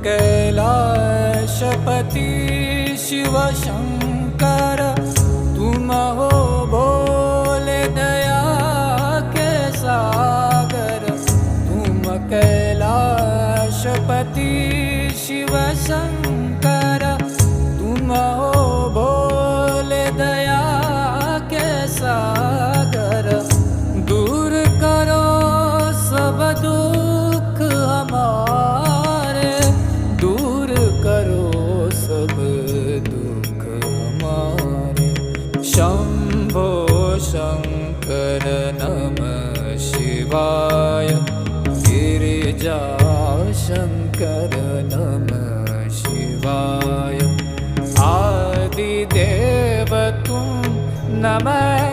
कैलाशपति शिव शंकर, तुम हो भोले दया के सागर। तुम कैलाशपति शिव शंकर, तुम हो भोले दया के सागर। दूर करो सब दुख हमारे, दूर करो सब दुख हमारे। शंभो शंकर नमः शिवाय, गिरिजा शंकर नमः शिवाय। आदिदेव तुम नमः